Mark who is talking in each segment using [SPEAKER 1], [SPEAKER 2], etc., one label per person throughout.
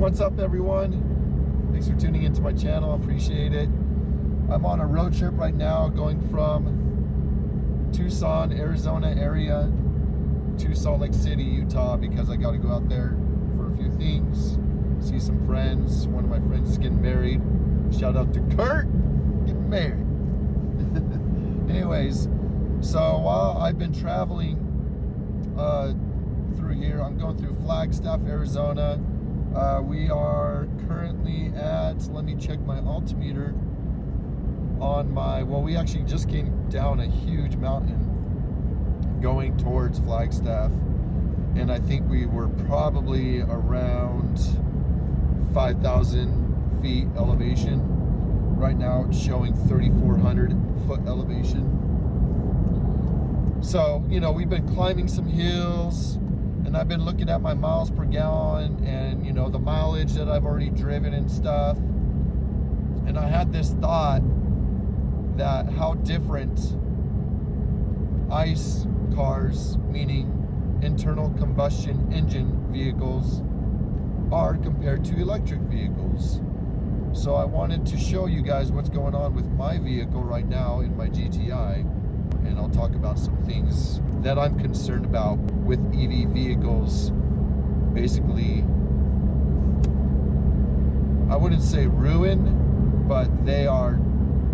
[SPEAKER 1] What's up, everyone? Thanks for tuning into my channel. I appreciate it. I'm on a road trip right now going from Tucson, Arizona area to Salt Lake City, Utah, because I got to go out there for a few things, see some friends. One of my friends is getting married. Shout out to Kurt, getting married. Anyways, so while I've been traveling through here, I'm going through Flagstaff, Arizona. We are currently at, let me check my altimeter on my, well, we actually just came down a huge mountain going towards Flagstaff, and I think we were probably around 5,000 feet elevation. Right now it's showing 3,400 foot elevation. So, you know, we've been climbing some hills, and I've been looking at my miles per gallon and, you know, the mileage that I've already driven and stuff. And I had this thought that how different ICE cars, meaning internal combustion engine vehicles, are compared to electric vehicles. So I wanted to show you guys what's going on with my vehicle right now in my GTI, and I'll talk about some things that I'm concerned about with EV vehicles. Basically, I wouldn't say ruin, but they are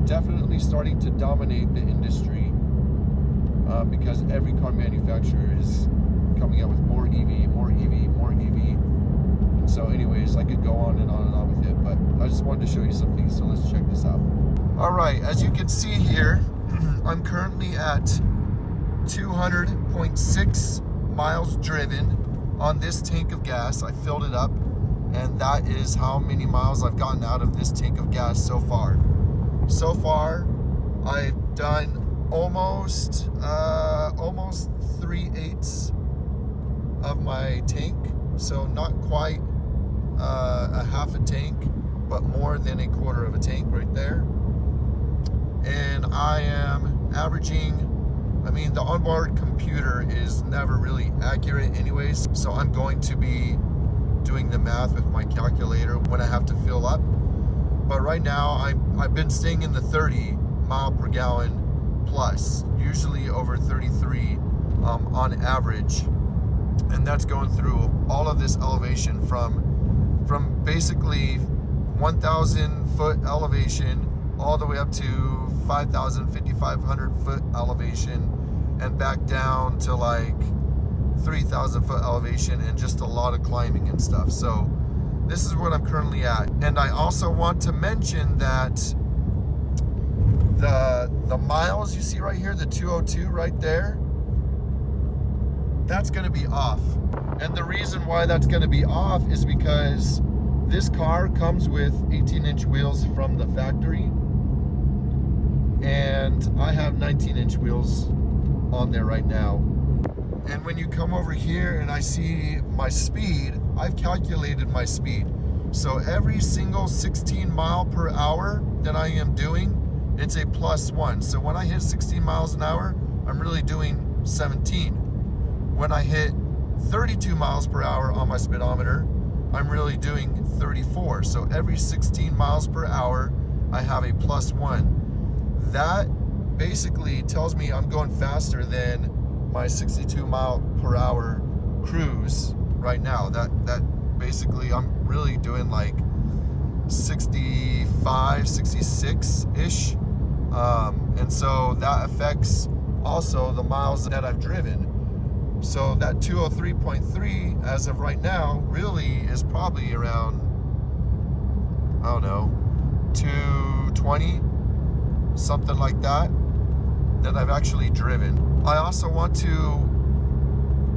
[SPEAKER 1] definitely starting to dominate the industry because every car manufacturer is coming out with more EV, more EV, more EV. And so anyways, I could go on and on and on with it, but I just wanted to show you something, so let's check this out. All right, as you can see here, I'm currently at 200.6 miles driven on this tank of gas. I filled it up, and that is how many miles I've gotten out of this tank of gas so far. So far, I've done almost 3/8 of my tank, so not quite a half a tank, but more than a quarter of a tank right there. And I am averaging, I mean, the onboard computer is never really accurate anyways, so I'm going to be doing the math with my calculator when I have to fill up. But right now, I've been staying in the 30 mile per gallon plus, usually over 33 on average. And that's going through all of this elevation from basically 1,000 foot elevation all the way up to 5,000, 5,500 foot elevation, and back down to like 3,000 foot elevation, and just a lot of climbing and stuff. So this is what I'm currently at. And I also want to mention that the miles you see right here, the 202 right there, that's going to be off. And the reason why that's going to be off is because this car comes with 18-inch wheels from the factory, and I have 19-inch wheels on there right now. And when you come over here and I see my speed, I've calculated my speed. So every single 16 mile per hour that I am doing, it's a +1. So when I hit 16 miles an hour, I'm really doing 17. When I hit 32 miles per hour on my speedometer, I'm really doing 34. So every 16 miles per hour, I have a +1. That basically tells me I'm going faster than my 62 mile per hour cruise right now. That basically, I'm really doing like 65, 66-ish. And so that affects also the miles that I've driven. So that 203.3 as of right now really is probably around, I don't know, 220, something like that I've actually driven. I also want to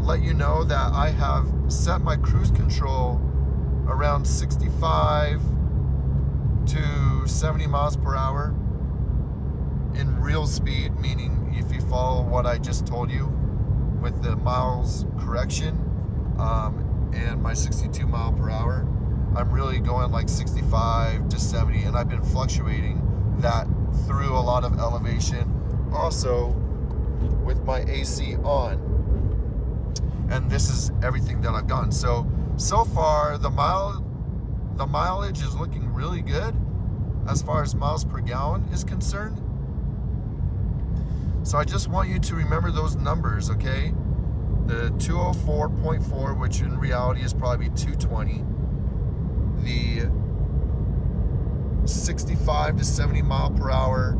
[SPEAKER 1] let you know that I have set my cruise control around 65 to 70 miles per hour in real speed, meaning if you follow what I just told you with the miles correction and my 62 mile per hour, I'm really going like 65 to 70, and I've been fluctuating that through a lot of elevation. Also with my AC on, and this is everything that I've gotten. So far the the mileage is looking really good as far as miles per gallon is concerned. So I just want you to remember those numbers, okay? The 204.4, which in reality is probably 220. The 65 to 70 mile per hour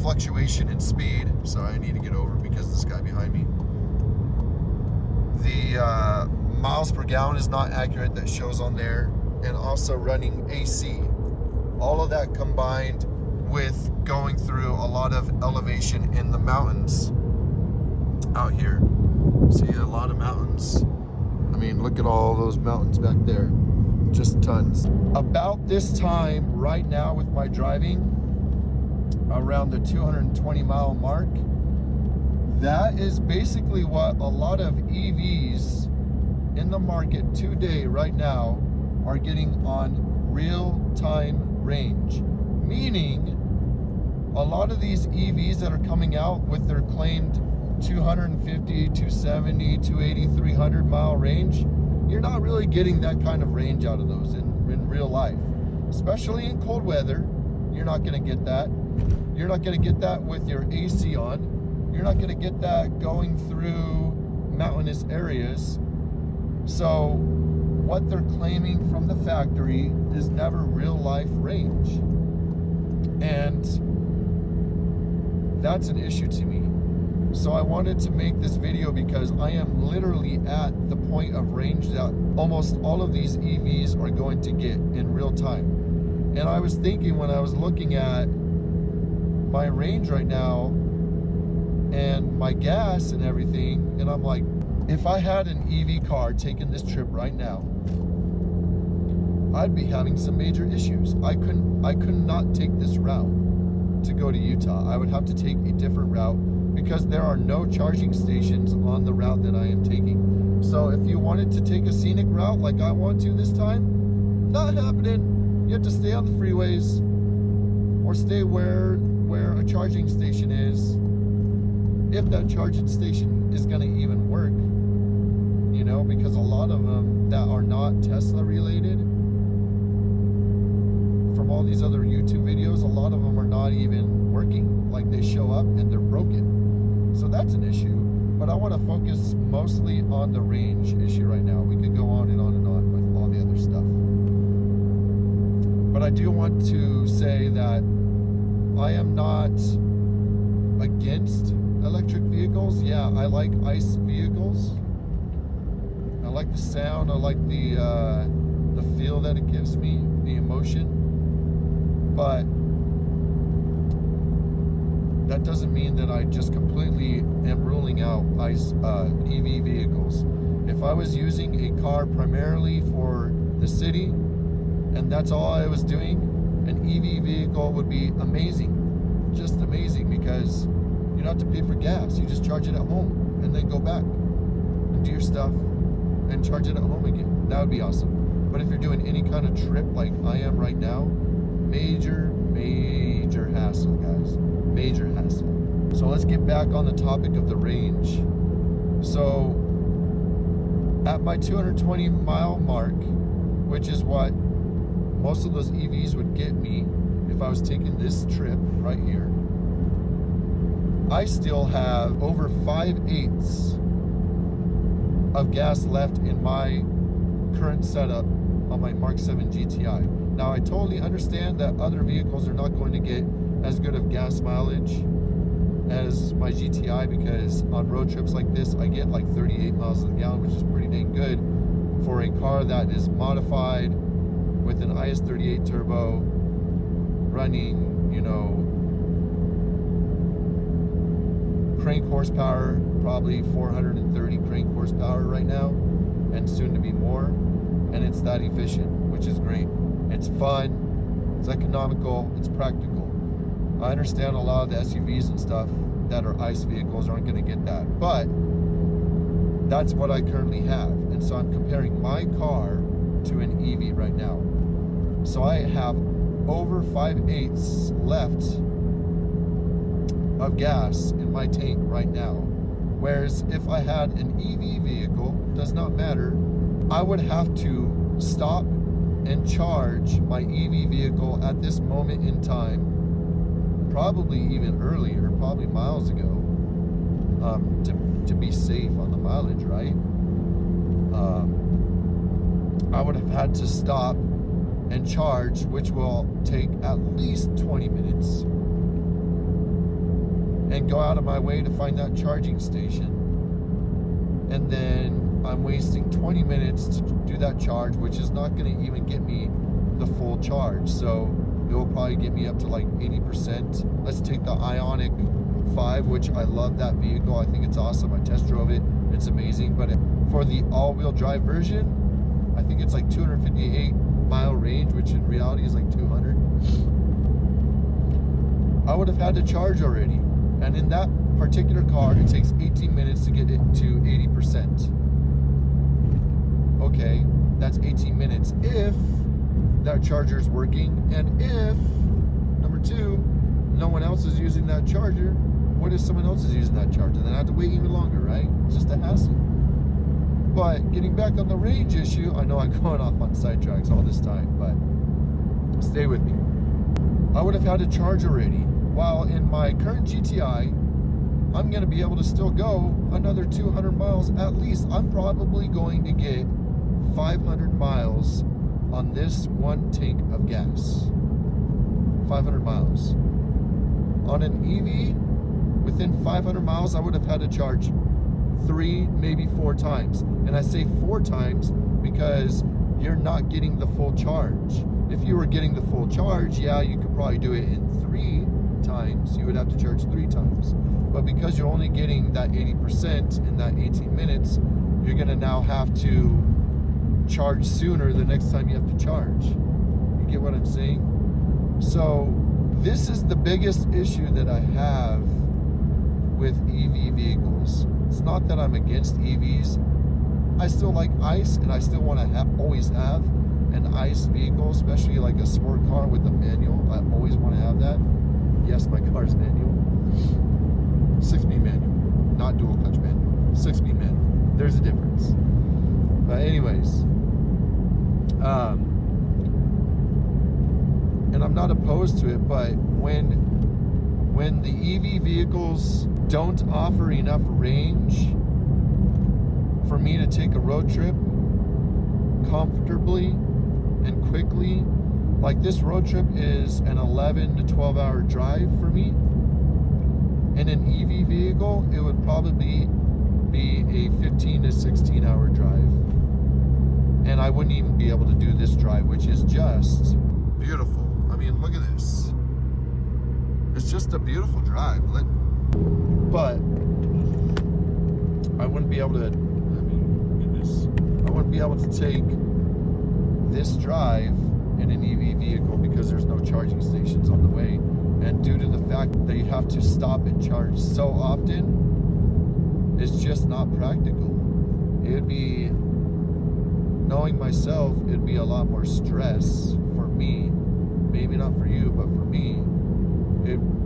[SPEAKER 1] fluctuation in speed. Sorry, I need to get over because this guy behind me. The miles per gallon is not accurate, that shows on there. And also running AC. All of that combined with going through a lot of elevation in the mountains out here. See a lot of mountains. I mean, look at all those mountains back there. Just tons. About this time right now with my driving, around the 220 mile mark, that is basically what a lot of EVs in the market today right now are getting on real-time range. Meaning, a lot of these EVs that are coming out with their claimed 250, 270, 280, 300 mile range, you're not really getting that kind of range out of those in real life. Especially in cold weather, you're not going to get that. You're not going to get that with your AC on. You're not going to get that going through mountainous areas. So what they're claiming from the factory is never real life range. And that's an issue to me. So I wanted to make this video because I am literally at the point of range that almost all of these EVs are going to get in real time. And I was thinking when I was looking at my range right now and my gas and everything, and I'm like, if I had an EV car taking this trip right now, I'd be having some major issues. I could not take this route to go to Utah. I would have to take a different route because there are no charging stations on the route that I am taking. So if you wanted to take a scenic route like I want to this time, not happening. You have to stay on the freeways or stay where a charging station is, if that charging station is going to even work, you know, because a lot of them that are not Tesla related, from all these other YouTube videos, a lot of them are not even working. Like, they show up and they're broken. So that's an issue. But I want to focus mostly on the range issue right now. We could go on and on and on with all the other stuff. But I do want to say that I am not against electric vehicles. Yeah, I like ICE vehicles. I like the sound. I like the feel that it gives me, the emotion. But that doesn't mean that I just completely am ruling out ICE EV vehicles. If I was using a car primarily for the city, and that's all I was doing, an EV vehicle would be amazing. Just amazing, because you don't have to pay for gas. You just charge it at home and then go back and do your stuff and charge it at home again. That would be awesome. But if you're doing any kind of trip like I am right now, major hassle, guys. Major hassle. So let's get back on the topic of the range. So at my 220 mile mark, which is what most of those EVs would get me if I was taking this trip right here, I still have over 5/8 of gas left in my current setup on my Mark 7 GTI. Now, I totally understand that other vehicles are not going to get as good of gas mileage as my GTI, because on road trips like this, I get like 38 miles a gallon, which is pretty dang good for a car that is modified with an IS38 turbo running, you know, crank horsepower, probably 430 crank horsepower right now, and soon to be more. And it's that efficient, which is great. It's fun, it's economical, it's practical. I understand a lot of the SUVs and stuff that are ICE vehicles aren't going to get that, but that's what I currently have. And so I'm comparing my car to an EV right now. So I have over 5/8 left of gas in my tank right now. Whereas if I had an EV vehicle, does not matter, I would have to stop and charge my EV vehicle at this moment in time, probably even earlier, probably miles ago, to be safe on the mileage, right? I would have had to stop and charge, which will take at least 20 minutes, and go out of my way to find that charging station. And then I'm wasting 20 minutes to do that charge, which is not going to even get me the full charge. So it will probably get me up to like 80%. Let's take the Ioniq 5, which I love that vehicle. I think it's awesome. I test drove it. It's amazing. But for the all-wheel drive version, I think it's like 258 mile range, which in reality is like 200. I would have had to charge already. And in that particular car, it takes 18 minutes to get it to 80%. Okay, that's 18 minutes if that charger is working, and if, number two, no one else is using that charger. What if someone else is using that charger? Then I have to wait even longer, right? It's just a hassle. But getting back on the range issue, I know I'm going off on sidetracks all this time, but stay with me. I would have had to charge already. While in my current GTI, I'm going to be able to still go another 200 miles at least. I'm probably going to get 500 miles on this one tank of gas. 500 miles. On an EV, within 500 miles, I would have had to charge 3, maybe 4 times. And I say 4 times because you're not getting the full charge. If you were getting the full charge, yeah, you could probably do it in 3 times. You would have to charge 3 times. But because you're only getting that 80% in that 18 minutes, you're going to now have to charge sooner the next time you have to charge. You get what I'm saying? So this is the biggest issue that I have with EV vehicles. It's not that I'm against EVs. I still like ICE, and I still want to always have an ICE vehicle, especially like a sport car with a manual. I always want to have that. Yes, my car's manual. 6-speed manual, not dual clutch manual. 6-speed manual. There's a difference. But anyways, and I'm not opposed to it, but when the EV vehicles don't offer enough range for me to take a road trip comfortably and quickly, like this road trip is an 11 to 12 hour drive for me. In an EV vehicle, it would probably be a 15 to 16 hour drive. And I wouldn't even be able to do this drive, which is just beautiful. I mean, look at this. It's just a beautiful drive. But I wouldn't be able to, look at this. I wouldn't be able to take this drive in an EV vehicle because there's no charging stations on the way. And due to the fact that you have to stop and charge so often, it's just not practical. It'd be, knowing myself, it'd be a lot more stress for me. Maybe not for you, but for me,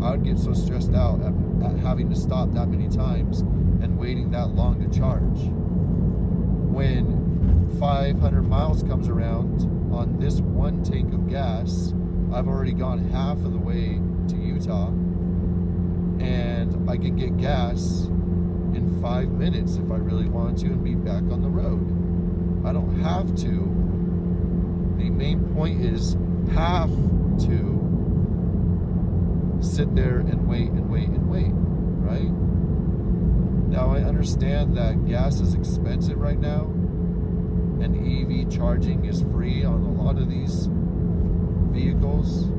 [SPEAKER 1] I would get so stressed out at having to stop that many times and waiting that long to charge. When 500 miles comes around on this one tank of gas, I've already gone half of the way to Utah, and I can get gas in 5 minutes if I really wanted to and be back on the road. I don't have to. The main point is have to sit there and wait and wait and wait, right? Now I understand that gas is expensive right now, and EV charging is free on a lot of these vehicles.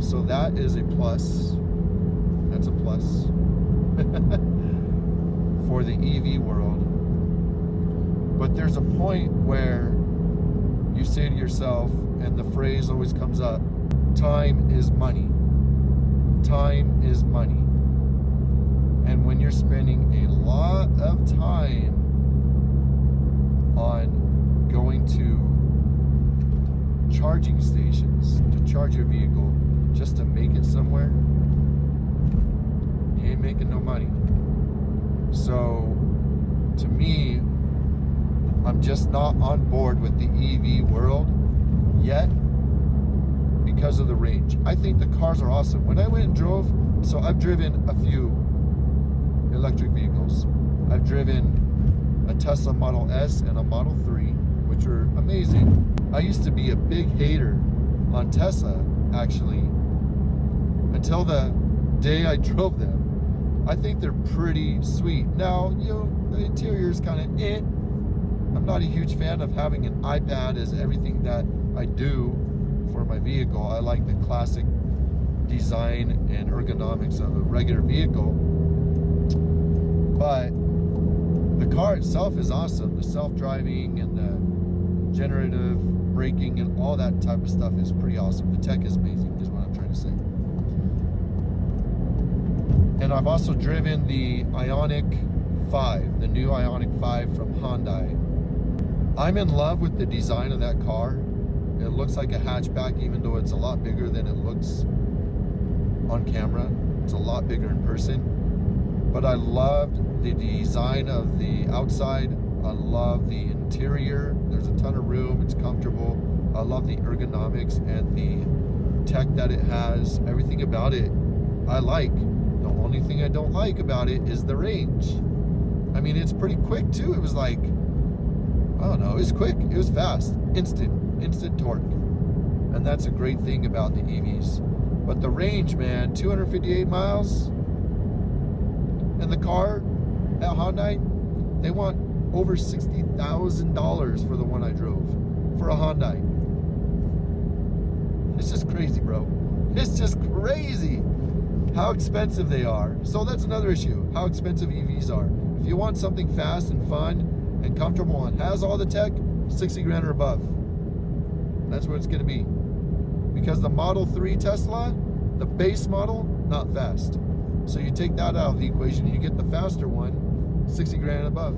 [SPEAKER 1] So that is a plus. That's a plus for the EV world. But there's a point where you say to yourself, and the phrase always comes up, time is money. Time is money. And when you're spending a lot of time on going to charging stations to charge your vehicle just to make it somewhere, you ain't making no money. So to me, I'm just not on board with the EV world yet because of the range. I think the cars are awesome. When I went and drove, so I've driven a few electric vehicles. I've driven a Tesla Model S and a Model 3, which are amazing. I used to be a big hater on Tesla, actually, until the day I drove them. I think they're pretty sweet. Now, you know, the interior is kind of eh. I'm not a huge fan of having an iPad as everything that I do for my vehicle. I like the classic design and ergonomics of a regular vehicle. But the car itself is awesome. The self-driving and the generative braking and all that type of stuff is pretty awesome. The tech is amazing, is what I'm trying to say. And I've also driven the Ioniq 5, the new Ioniq 5 from Hyundai. I'm in love with the design of that car. It looks like a hatchback, even though it's a lot bigger than it looks on camera. It's a lot bigger in person. But I loved the design of the outside. I love the interior. There's a ton of room. It's comfortable. I love the ergonomics and the tech that it has. Everything about it I like. The only thing I don't like about it is the range. I mean, it's pretty quick too. It was like, I don't know, it's quick. It was fast. Instant torque. And that's a great thing about the EVs. But the range, man, 258 miles. And the car at Hyundai, they want over $60,000 for the one I drove. For a Hyundai. It's just crazy, bro. It's just crazy how expensive they are. So that's another issue, how expensive EVs are. If you want something fast and fun and comfortable and has all the tech, 60 grand or above. That's what it's gonna be. Because the Model 3 Tesla, the base model, not fast. So you take that out of the equation and you get the faster one, 60 grand and above.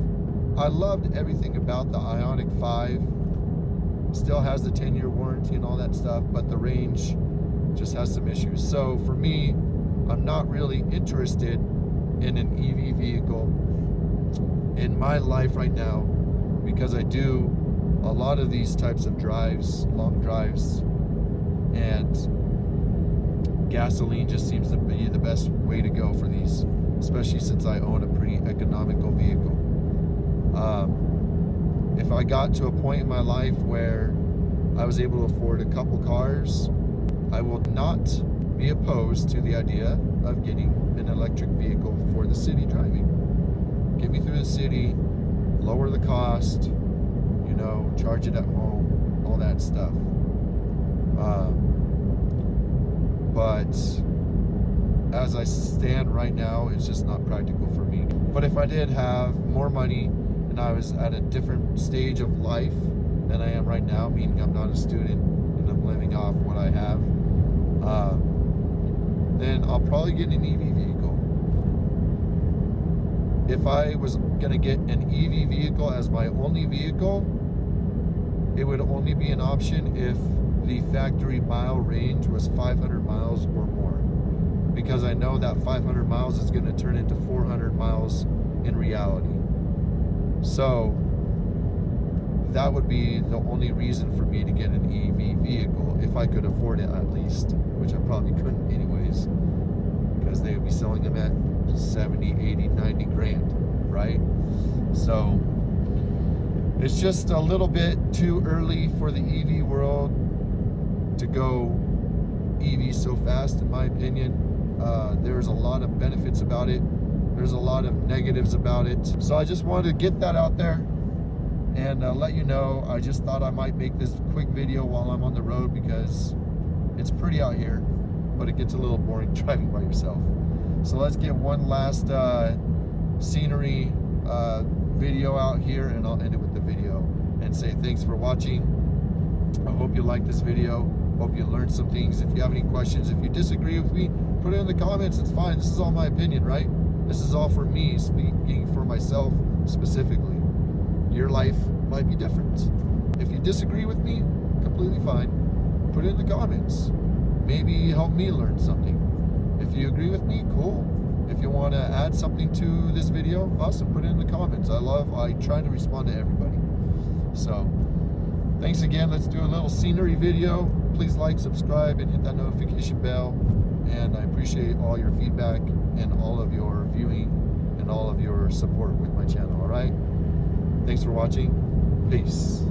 [SPEAKER 1] I loved everything about the Ioniq 5. Still has the 10-year warranty and all that stuff, but the range just has some issues. So for me, I'm not really interested in an EV vehicle in my life right now, because I do a lot of these types of drives, long drives, and gasoline just seems to be the best way to go for these, especially since I own a pretty economical vehicle. If I got to a point in my life where I was able to afford a couple cars, I will not be opposed to the idea of getting an electric vehicle for the city driving. Get me through the city, lower the cost, you know, charge it at home, all that stuff. But as I stand right now, it's just not practical for me. But if I did have more money and I was at a different stage of life than I am right now, meaning I'm not a student and I'm living off what I have, then I'll probably get an EV vehicle. If I was gonna get an EV vehicle as my only vehicle, it would only be an option if the factory mile range was 500 miles or more. Because I know that 500 miles is gonna turn into 400 miles in reality. So that would be the only reason for me to get an EV vehicle, if I could afford it at least, which I probably couldn't anyways, because they would be selling them at 70, 80, 90 grand, right? So it's just a little bit too early for the EV world to go EV so fast, in my opinion. There's a lot of benefits about it. There's a lot of negatives about it. So I just wanted to get that out there and let you know. I just thought I might make this quick video while I'm on the road, because it's pretty out here, but it gets a little boring driving by yourself. So let's get one last scenery video out here, and I'll end it with the video and say thanks for watching. I hope you liked this video. Hope you learned some things. If you have any questions, if you disagree with me, put it in the comments. It's fine. This is all my opinion, right? This is all for me, speaking for myself specifically. Your life might be different. If you disagree with me, completely fine. Put it in the comments. Maybe help me learn something. If you agree with me, cool. If you want to add something to this video, awesome. Put it in the comments. I try to respond to everybody. So Thanks again. Let's do a little scenery video. Please like, subscribe, and hit that notification bell. And I appreciate all your feedback and all of your viewing and all of your support with my channel. All right. Thanks for watching. Peace.